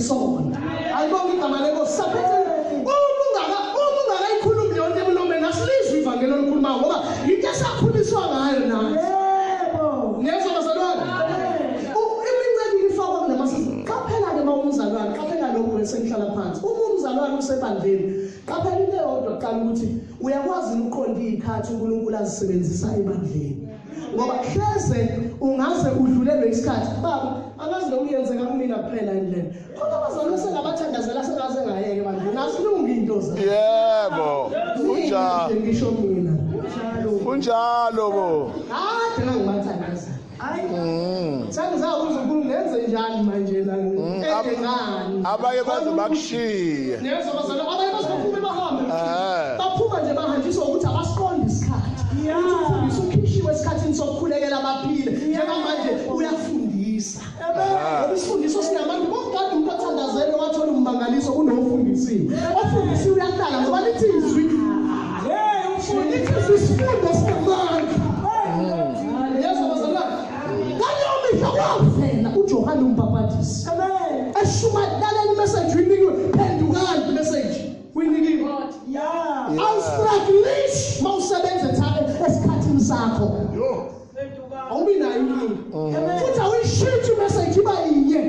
ngesona. Ayibonga igama lenkosi saphethe ungaka ikhulumi yonke emlomeni asilizwe ivangeli olukhulumayo ngoba into esakhuliswa ngayo nayo. Nezwa bazalwane. Iminceke ifakwa kunamasizini. Qaphela-ke mawumzalwane, qaphela lokho esengihlala phansi. Uma umzalwane usebandleni, qaphela into eyodwa qala ukuthi uyakwazi ukuqonda izikhathi uNkulunkulu azisebenzisa ebandleni. Ngoba hleze ungaze udlulelwe isikhathi. Baba, angazi lo uyenzeka kumina kuphela endlini. Khona abazalwane sengabathandazela sengaze ngayeke ebandleni. Asilungi into zakho. Yebo. Unjalo. Ngisho mina. Unjalo bo. Kade ngibathandaza. Sengizakuza uNkulunkulu ngenze njani manje la ngani. Abanye baze bakushiye. Nezwa bazalwane abanye bazophuma bahambe. Baphuma nje bahanjiswa ukuthi abasiqonda isikhathi. Ufundisa ukhishiwe esikhathini sokukhulekela abaphile. Njengamanje uyafundisa. Isifundiso sinabantu bonke umuntu othandazele wathola ummangaliso kunofundisiwe. Ofundisiwe uyahlala ngoba lithi izwi. Lithi isifundo sinamandla. Nezwa bazalwane. Wafela uJohane uMbhapatisi. Amen. Eshumadala imessage winikiwe phendukani message. Winikiwe. Yeah. Awustraglish mawusebenza esikhathini sakho. Yo. Phendukani. Awubi nayo inkinga. Futhi awuyishithi message iba yinye.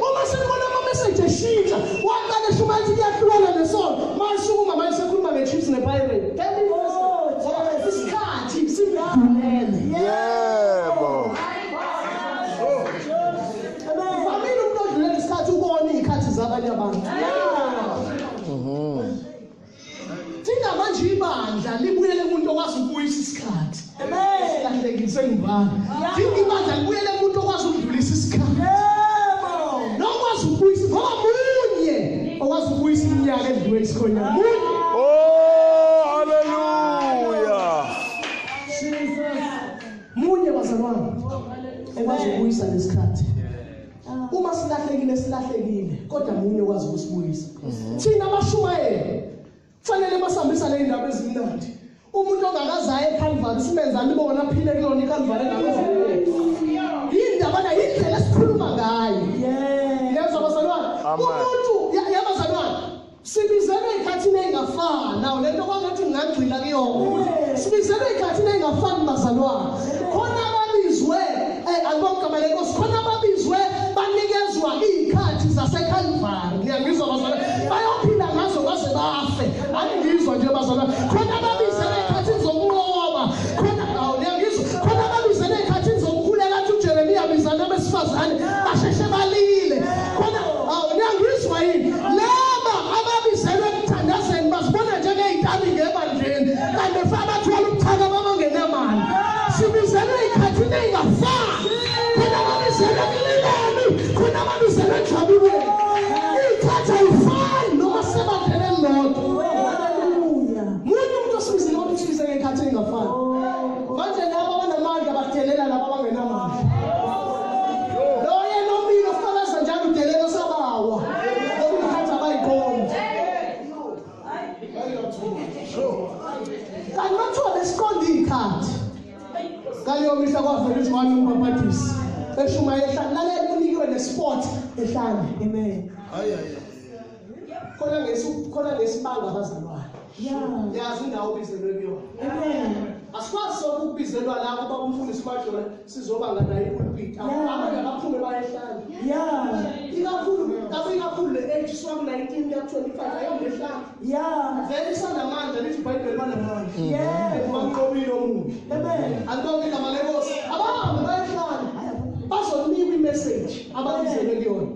Uma sibona ama message eshintsha, waqala shumathi kuyahlukana nesona. Masukuma manje sekhuluma ngeChiefs nePirates. Isikhathi simdlulele. Yebo. Zabanye abantu. Thina manje ibandla libuyele umuntu okwazi ukubuyisa isikhathi. Amen. Lahlekise ngibani. Thina ibandla libuyele umuntu okwazi ukudlulisa isikhathi. Yebo. Nokwazi ukubuyisa ngoba munye okwazi ukubuyisa iminyaka edlule isikhona. Munye. Oh, hallelujah. Munye bazalwane. Ekwazi ukubuyisa lesikhathi. Uma silahlekile kodwa munye okwazi ukusibuyisa. Thina abashumayeli kufanele basambisa le ndaba ezimnandi. Umuntu ongakazayo eCalvary simenzani libona aphile kulona iCalvary ngabe. Indaba na indlela esikhuluma ngayo. Yezwa bazalwane. Umuntu yabazalwane sibizelwe ikhathini engafani. Nawo lento kwangathi ngingagcila kuyona. Sibizelwe ikhathini engafani bazalwane. Khona ababizwe alibonke amaleko khona ababizwe banikezwa izikhathi zaseCalvary. Ngiyangizwa bazalwane. Bayophila ngazo baze bafe. Angizwa nje bazalwane. Khona ababizwe izikhathi zokunqoba. Khona ngiyangizwa. Khona ababizwe izikhathi zokukhuleka kathi uJeremiya bizana besifazane basheshe balile. Khona ngiyangizwa yini. Laba ababizelwe ekuthandazeni bazibona njengezitali ngebandleni. Kanti fana bathola ukuthaka babangenamali. Sibizelwe izikhathi engafani. Khona ababizelwe kulileni. Khona ababizelwe ejabulweni. Izikhathi ayifani noma sebandleni elilodwa. Haleluya. Munye umuntu osibizile ukuthi sibize ngezikhathi engafani. Manje laba abanamandla badelela laba abangenamandla. Lo yena omile ofakaza njalo udelela sabawa. Ngoba izikhathi abayikhona. Kanti bathola esiqonda izikhathi. Kaliyomihla kwavela uJohane uMbhapatisi. Eshuma ehlala lalela unikiwe nesport ehlala. Amen. Khona ngesibanga abazalwane. Yazi indawo obizelwe kuyona. Amen. Asikwazi sokubizelwa la kuba umfundisi badlula sizoba nganayo ipulpit. Abantu abaphume bayehlala. Ikakhulu le age swam 19 ya 25 ayobehlala. Vele sanamandla lithi iBhayibheli banamandla. Banqobile omubi. Amen. Antoni igama lenkosi. Abahambe bayehlala. Bazonikwa imessage ababizelwe kuyona.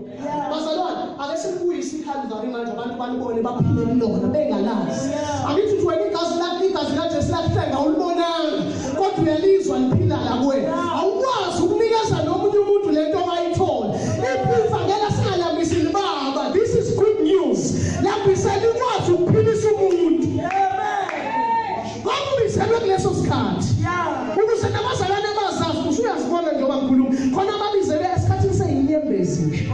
Bazalwane, ake sikuyise iCalvary manje abantu balibone baphile kulona bengalazi. Angithi uthi wena igazi kaJesu lahlenga ulibonanga kodwa uyalizwa liphila la kuwena. Awukwazi ukunikeza nomunye umuntu lento owayithola. Ivangeli singalambisile baba. This is good news. Lambisela ukwazi ukuphilisa umuntu. Amen. Ngokubizelwe kuleso sikhathi. Ukuze nabazalwane bazazi usuyazibona njengoba uNkulunkulu khona ababizelwe esikhathini seyinyembezi nje.